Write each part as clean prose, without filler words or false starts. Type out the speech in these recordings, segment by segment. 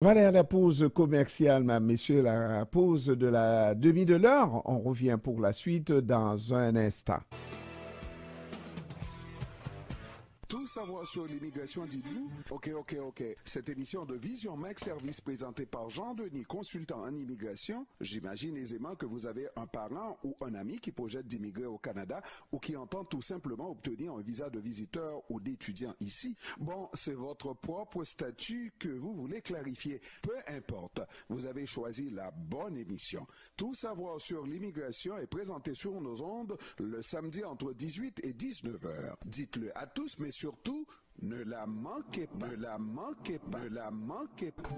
Voilà la pause commerciale, mesdames, messieurs, la pause de la demi de l'heure. On revient pour la suite dans un instant. Tout savoir sur l'immigration, dites-vous? Ok. Cette émission de Vision Mac Service présentée par Jean-Denis, consultant en immigration, j'imagine aisément que vous avez un parent ou un ami qui projette d'immigrer au Canada ou qui entend tout simplement obtenir un visa de visiteur ou d'étudiant ici. Bon, c'est votre propre statut que vous voulez clarifier. Peu importe, vous avez choisi la bonne émission. Tout savoir sur l'immigration est présenté sur nos ondes le samedi entre 18 et 19 heures. Dites-le à tous, mais surtout, ne la manquez pas, ne la manquez pas, ne la manquez pas.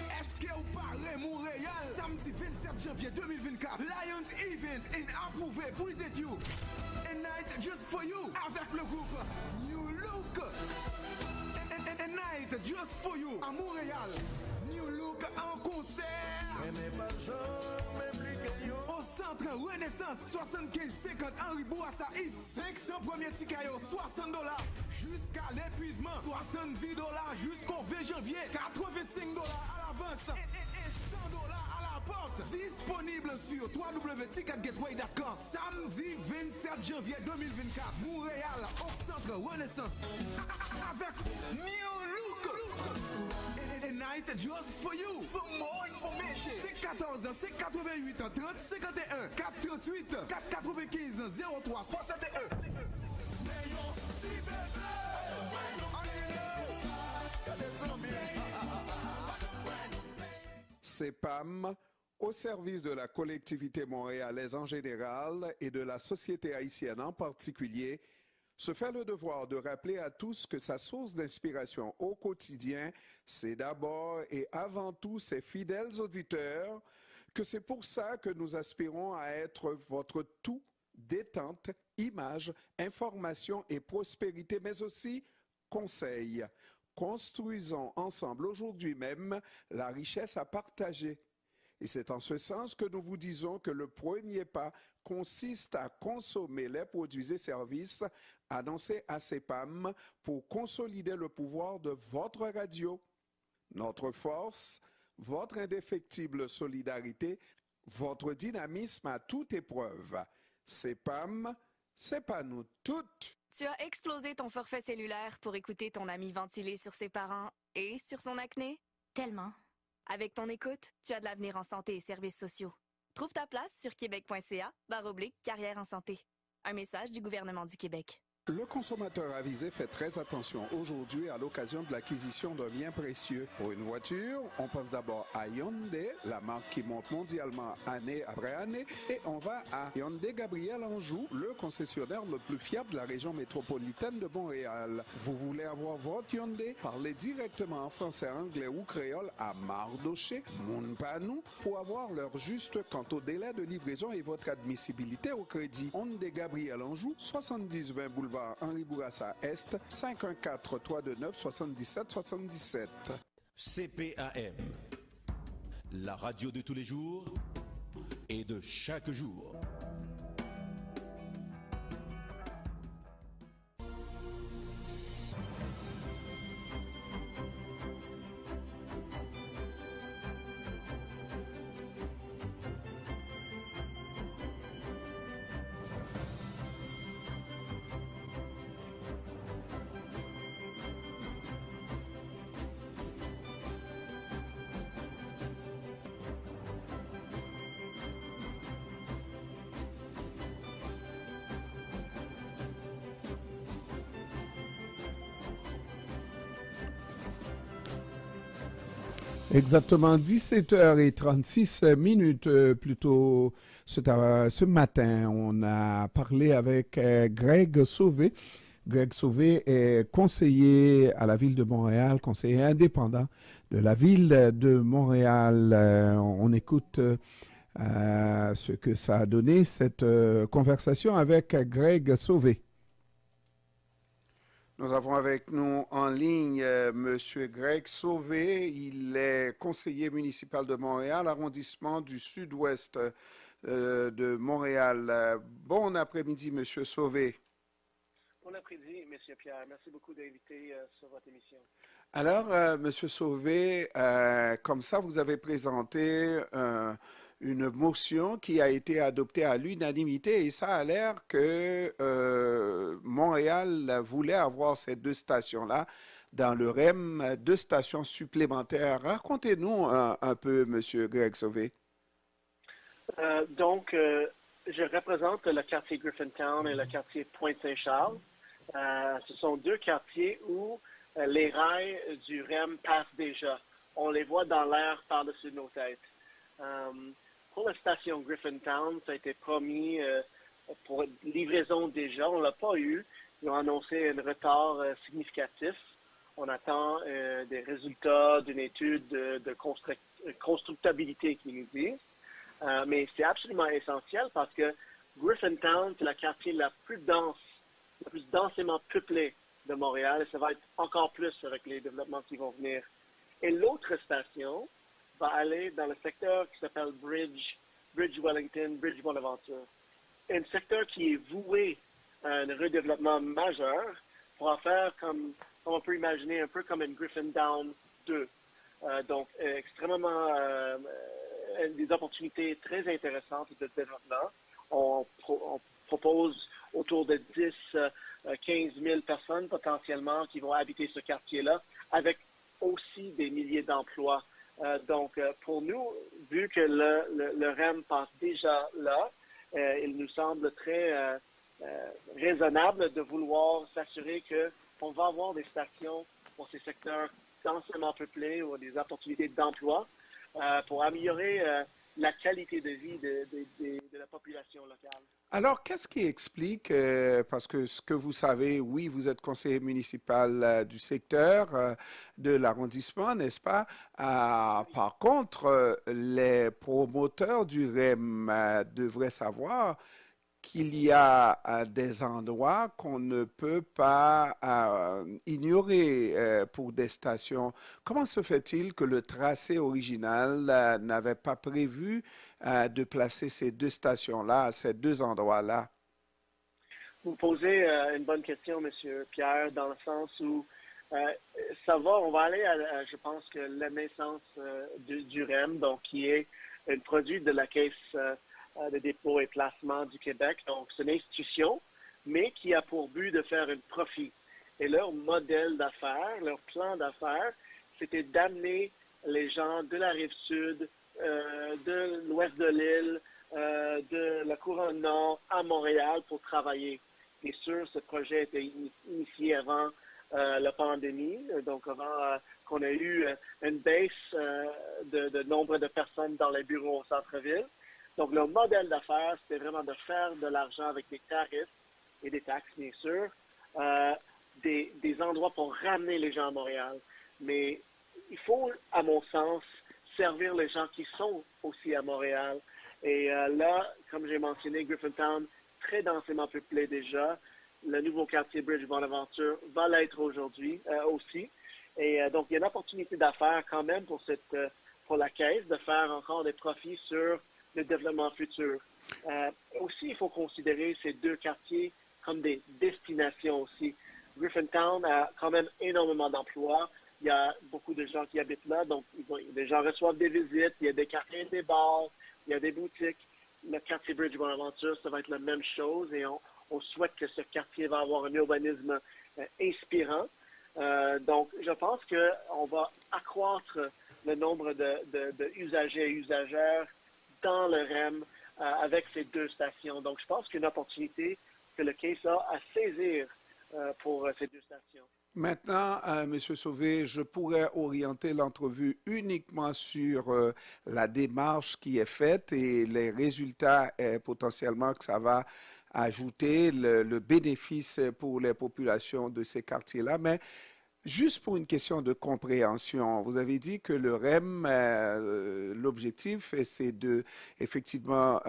Est-ce que vous parlez Montréal? Samedi 27 janvier 2024, Lions Event in approuvé present you. A night just for you. Avec le groupe New Look. A night just for you. À Montréal. New Look en concert. Au centre Renaissance, 75-50 Henri Bourassa East. 500 premiers tickets, $60. Jusqu'à l'épuisement, $70 jusqu'au 20 janvier. $85 à l'avance. Et $100 à la porte. Disponible sur www.ticketgateway.com. Samedi 27 janvier 2024. Montréal, au centre Renaissance. Avec New Look. A night just for you. For more information, c'est 14 588 30 51 438 495 03 61. CEPAM, au service de la collectivité montréalaise en général et de la société haïtienne en particulier, se fait le devoir de rappeler à tous que sa source d'inspiration au quotidien, c'est d'abord et avant tout ses fidèles auditeurs, que c'est pour ça que nous aspirons à être votre tout détente, image, information et prospérité, mais aussi conseil. Construisons ensemble aujourd'hui même la richesse à partager. Et c'est en ce sens que nous vous disons que le premier pas consiste à consommer les produits et services annoncés à CEPAM pour consolider le pouvoir de votre radio. Notre force, votre indéfectible solidarité, votre dynamisme à toute épreuve. CEPAM, c'est pas nous toutes. Tu as explosé ton forfait cellulaire pour écouter ton ami ventiler sur ses parents et sur son acné? Tellement. Avec ton écoute, tu as de l'avenir en santé et services sociaux. Trouve ta place sur québec.ca/carrière en santé. Un message du gouvernement du Québec. Le consommateur avisé fait très attention aujourd'hui à l'occasion de l'acquisition d'un bien précieux. Pour une voiture, on pense d'abord à Hyundai, la marque qui monte mondialement année après année, et on va à Hyundai Gabriel Anjou, le concessionnaire le plus fiable de la région métropolitaine de Montréal. Vous voulez avoir votre Hyundai? Parlez directement en français, anglais ou créole à Mardoché, Mounpanou, pour avoir l'heure juste quant au délai de livraison et votre admissibilité au crédit. Hyundai Gabriel Anjou, 70-20 boulevard Henri Bourassa Est, 514-329-7777. CPAM, la radio de tous les jours et de chaque jour. Exactement 17h36 plus tôt ce matin, on a parlé avec Greg Sauvé. Greg Sauvé est conseiller à la ville de Montréal, conseiller indépendant de la ville de Montréal. On écoute ce que ça a donné, cette conversation avec Greg Sauvé. Nous avons avec nous en ligne Monsieur Greg Sauvé. Il est conseiller municipal de Montréal, arrondissement du sud-ouest de Montréal. Bon après-midi, Monsieur Sauvé. Bon après-midi, M. Pierre. Merci beaucoup d'inviter sur votre émission. Alors, Monsieur Sauvé, comme ça, vous avez présenté une motion qui a été adoptée à l'unanimité et ça a l'air que Montréal voulait avoir ces deux stations-là dans le REM, deux stations supplémentaires. Racontez-nous un peu, Monsieur Greg Sauvé. Je représente le quartier Griffintown et le quartier Pointe-Saint-Charles. Ce sont deux quartiers où les rails du REM passent déjà. On les voit dans l'air par-dessus nos têtes. Pour la station Griffintown, ça a été promis pour livraison déjà. On ne l'a pas eu. Ils ont annoncé un retard significatif. On attend des résultats d'une étude de constructabilité qui nous disent. Mais c'est absolument essentiel parce que Griffintown, c'est le quartier le plus densément peuplé de Montréal et ça va être encore plus avec les développements qui vont venir. Et l'autre station va aller dans le secteur qui s'appelle Bridge Wellington, Bridge Bonaventure. Un secteur qui est voué à un redéveloppement majeur pour en faire comme on peut imaginer un peu comme une Griffintown 2. Extrêmement des opportunités très intéressantes de développement. On propose autour de 15 000 personnes potentiellement qui vont habiter ce quartier-là, avec aussi des milliers d'emplois. Pour nous, vu que le REM passe déjà là, il nous semble très raisonnable de vouloir s'assurer qu'on va avoir des stations pour ces secteurs densément peuplés ou des opportunités d'emploi pour améliorer la qualité de vie de la population locale. Alors, qu'est-ce qui explique, parce que ce que vous savez, oui, vous êtes conseiller municipal du secteur, de l'arrondissement, n'est-ce pas? Par contre, les promoteurs du REM devraient savoir qu'il y a des endroits qu'on ne peut pas ignorer pour des stations. Comment se fait-il que le tracé original n'avait pas prévu de placer ces deux stations-là, à ces deux endroits-là? Vous posez une bonne question, M. Pierre, dans le sens où on va aller à, je pense que la naissance du REM, donc qui est un produit de la Caisse de dépôt et placement du Québec. Donc, c'est une institution, mais qui a pour but de faire un profit. Et leur modèle d'affaires, leur plan d'affaires, c'était d'amener les gens de la Rive-Sud, de l'ouest de l'île, de la couronne nord à Montréal pour travailler. Bien sûr, ce projet a été initié avant la pandémie, donc avant qu'on ait eu une baisse de nombre de personnes dans les bureaux au centre-ville. Donc, leur modèle d'affaires, c'était vraiment de faire de l'argent avec des tarifs et des taxes, bien sûr, des endroits pour ramener les gens à Montréal. Mais il faut, à mon sens, servir les gens qui sont aussi à Montréal. Et là, comme j'ai mentionné, Griffintown, très densément peuplé déjà. Le nouveau quartier Bridge Bonaventure va l'être aujourd'hui aussi. Et donc, il y a une opportunité d'affaires quand même pour la Caisse de faire encore des profits sur le développement futur. Aussi, il faut considérer ces deux quartiers comme des destinations aussi. Griffintown a quand même énormément d'emplois. Il y a beaucoup de gens qui habitent là, donc les gens reçoivent des visites, il y a des cafés, des bars, il y a des boutiques. Le quartier Bridge Bonaventure, ça va être la même chose et on souhaite que ce quartier va avoir un urbanisme inspirant. Donc, je pense qu'on va accroître le nombre de usagers et usagères dans le REM avec ces deux stations. Donc, je pense qu'il y a une opportunité que le CAIS a à saisir pour ces deux stations. Maintenant, M. Sauvé, je pourrais orienter l'entrevue uniquement sur la démarche qui est faite et les résultats potentiellement que ça va ajouter, le bénéfice pour les populations de ces quartiers-là. Mais juste pour une question de compréhension, vous avez dit que le REM, l'objectif, c'est de effectivement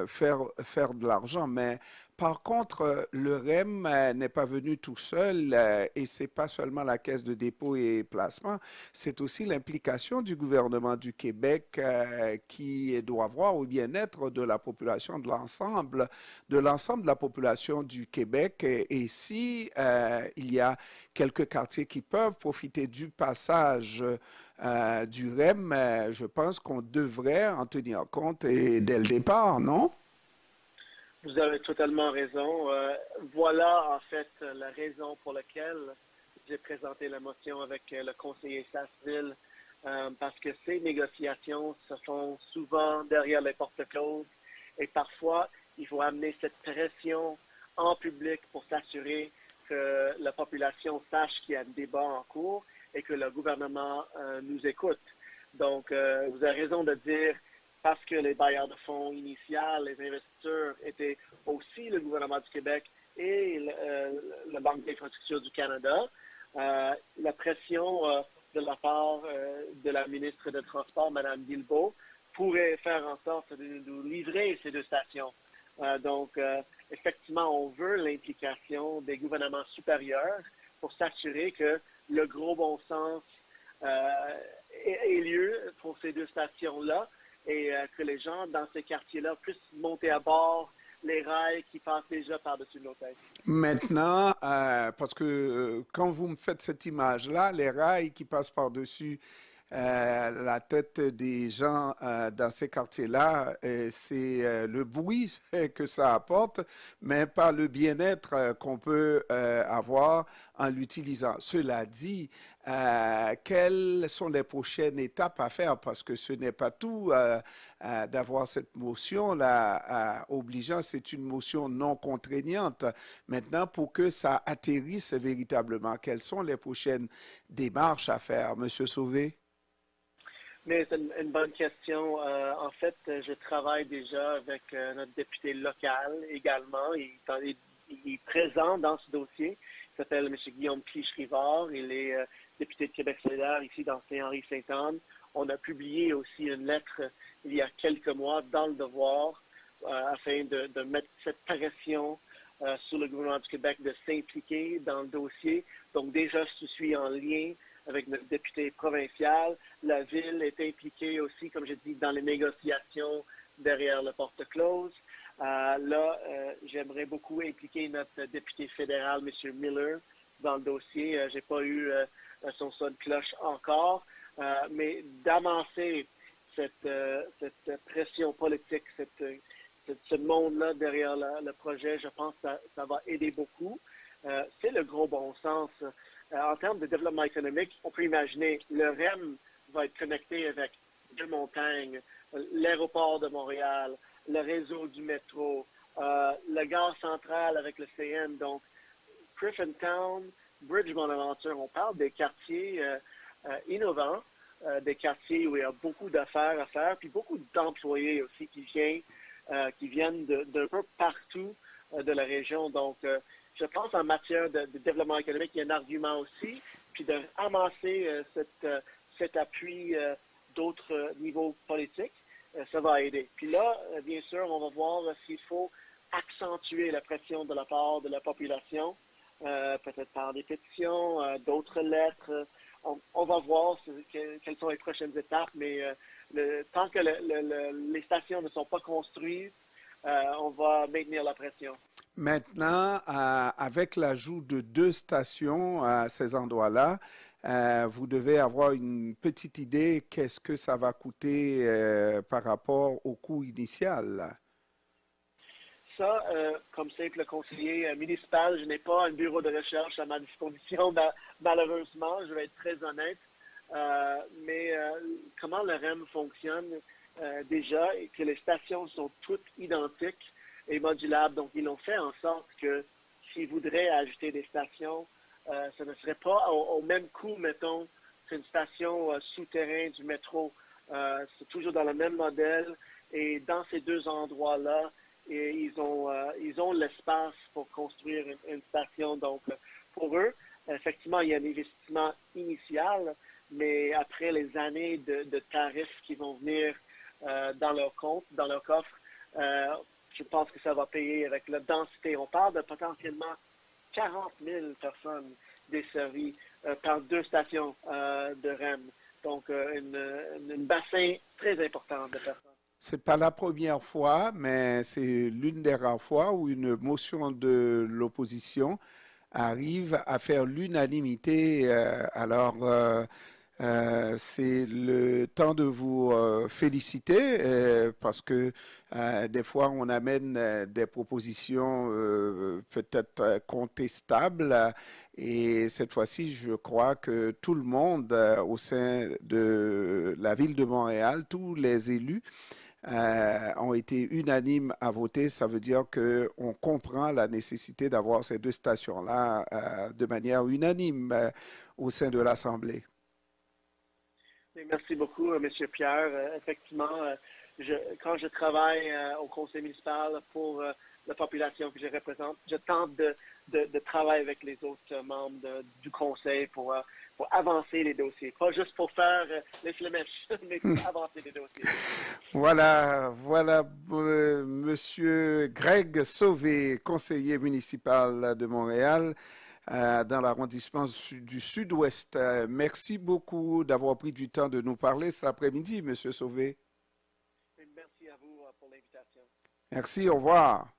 faire de l'argent, mais Par contre, le REM n'est pas venu tout seul et c'est pas seulement la Caisse de dépôt et placement, c'est aussi l'implication du gouvernement du Québec qui doit voir au bien-être de la population, de l'ensemble de la population du Québec. Et si il y a quelques quartiers qui peuvent profiter du passage du REM, je pense qu'on devrait en tenir compte et dès le départ, non? Vous avez totalement raison. Voilà en fait la raison pour laquelle j'ai présenté la motion avec le conseiller Sasseville, parce que ces négociations se font souvent derrière les portes closes et parfois il faut amener cette pression en public pour s'assurer que la population sache qu'il y a un débat en cours et que le gouvernement nous écoute. Donc, vous avez raison de dire, parce que les bailleurs de fonds initiaux, les investisseurs étaient aussi le gouvernement du Québec et la Banque d'infrastructure du Canada, la pression de la part de la ministre des Transports, Mme Guilbeault, pourrait faire en sorte de nous livrer ces deux stations. Donc, effectivement, on veut l'implication des gouvernements supérieurs pour s'assurer que le gros bon sens ait lieu pour ces deux stations-là et que les gens dans ces quartiers-là puissent monter à bord les rails qui passent déjà par-dessus nos têtes. Maintenant, parce que quand vous me faites cette image-là, les rails qui passent par-dessus la tête des gens dans ces quartiers-là, c'est le bruit que ça apporte, mais pas le bien-être qu'on peut avoir en l'utilisant. Cela dit, quelles sont les prochaines étapes à faire? Parce que ce n'est pas tout d'avoir cette motion-là obligeant, c'est une motion non contraignante. Maintenant, pour que ça atterrisse véritablement, quelles sont les prochaines démarches à faire, M. Sauvé? Mais c'est une bonne question. En fait, je travaille déjà avec notre député local également. Il est présent dans ce dossier. Il s'appelle M. Guillaume Clich-Rivard. Il est député de Québec solidaire ici dans Saint-Henri-Sainte-Anne. On a publié aussi une lettre il y a quelques mois dans Le Devoir afin de mettre cette pression sur le gouvernement du Québec de s'impliquer dans le dossier. Donc déjà, je suis en lien avec notre député provincial. La ville est impliquée aussi, comme j'ai dit, dans les négociations derrière la porte close. J'aimerais beaucoup impliquer notre député fédéral, M. Miller, dans le dossier. J'ai pas eu son son de cloche encore, mais d'avancer cette pression politique, ce monde-là derrière le projet, je pense que ça va aider beaucoup. C'est le gros bon sens. En termes de développement économique, on peut imaginer le REM va être connecté avec Deux-Montagnes, l'aéroport de Montréal, le réseau du métro, la gare centrale avec le CN. Donc, Griffintown, Bridge-Bonaventure, on parle des quartiers innovants, des quartiers où il y a beaucoup d'affaires à faire, puis beaucoup d'employés aussi qui viennent d'un peu partout de la région. Donc, je pense en matière de développement économique, il y a un argument aussi, puis de ramasser cet appui d'autres niveaux politiques, ça va aider. Puis là, bien sûr, on va voir s'il faut accentuer la pression de la part de la population, peut-être par des pétitions, d'autres lettres. On va voir quelles sont les prochaines étapes, mais tant que les stations ne sont pas construites, on va maintenir la pression. Maintenant, avec l'ajout de 2 stations à ces endroits-là, vous devez avoir une petite idée qu'est-ce que ça va coûter par rapport au coût initial. Ça, comme simple conseiller municipal, je n'ai pas un bureau de recherche à ma disposition, malheureusement, je vais être très honnête. Mais comment le REM fonctionne déjà, et que les stations sont toutes identiques et modulables. Donc, ils ont fait en sorte que s'ils voudraient ajouter des stations, ce ne serait pas au même coût, mettons, qu'une station souterraine du métro. C'est toujours dans le même modèle. Et dans ces deux endroits-là, ils ont l'espace pour construire une station. Donc, pour eux, effectivement, il y a un investissement initial, mais après les années de tarifs qui vont venir dans leur compte, dans leur coffre, je pense que ça va payer avec la densité. On parle de potentiellement 40 000 personnes desservies par 2 stations de REM. Donc, un bassin très important de personnes. C'est pas la première fois, mais c'est l'une des rares fois où une motion de l'opposition arrive à faire l'unanimité. C'est le temps de vous féliciter parce que des fois on amène des propositions peut-être contestables et cette fois-ci je crois que tout le monde au sein de la ville de Montréal, tous les élus ont été unanimes à voter. Ça veut dire qu'on comprend la nécessité d'avoir ces 2 stations-là de manière unanime au sein de l'Assemblée. Merci beaucoup, M. Pierre. Effectivement, quand je travaille au conseil municipal pour la population que je représente, je tente de travailler avec les autres membres du conseil pour avancer les dossiers. Pas juste pour faire les flemèches, mais pour avancer les dossiers. Voilà, Monsieur Greg Sauvé, conseiller municipal de Montréal, dans l'arrondissement du Sud-Ouest. Merci beaucoup d'avoir pris du temps de nous parler cet après-midi, Monsieur Sauvé. Merci à vous pour l'invitation. Merci, au revoir.